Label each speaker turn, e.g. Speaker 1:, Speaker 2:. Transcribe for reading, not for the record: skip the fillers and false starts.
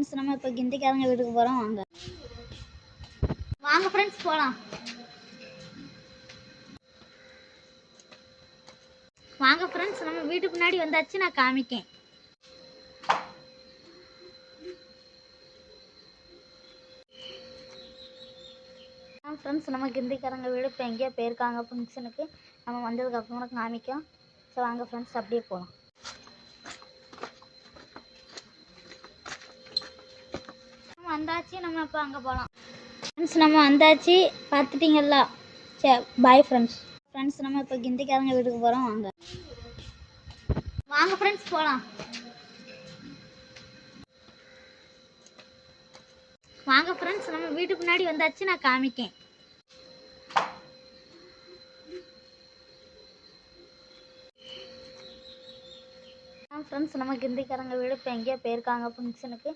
Speaker 1: Friends நம்ம இப்போ கிந்திக்காரங்க வீட்டுக்கு போகிறோம். வாங்க வாங்க ஃப்ரெண்ட்ஸ் போகலாம். வாங்க ஃப்ரெண்ட்ஸ் நம்ம வீட்டுக்கு முன்னாடி வந்தாச்சு. நான் காமிக்கேன். ஃப்ரெண்ட்ஸ் நம்ம கிந்திக்காரங்க வீடு இப்போ எங்கேயோ போயிருக்காங்க ஃபங்க்ஷனுக்கு. நம்ம வந்ததுக்கப்புறம் காமிக்கோம். ஸோ வாங்க ஃப்ரெண்ட்ஸ் அப்படியே போகலாம். வந்தாச்சு. நம்ம இப்போ அங்கே போகலாம். ஃப்ரெண்ட்ஸ் நம்ம வந்தாச்சு, பார்த்துட்டிங்களா? சரி பாய் ஃப்ரெண்ட்ஸ். நம்ம இப்போ கிந்திக்காரங்க வீட்டுக்கு போகிறோம். வாங்க வாங்க ஃப்ரெண்ட்ஸ் போகலாம். வாங்க ஃப்ரெண்ட்ஸ் நம்ம வீட்டுக்கு முன்னாடி வந்தாச்சு. நான் காமிக்கேன். ஃப்ரெண்ட்ஸ் நம்ம கிந்திக்காரங்க வீடு இப்போ எங்கேயோ போயிருக்காங்க ஃபங்க்ஷனுக்கு.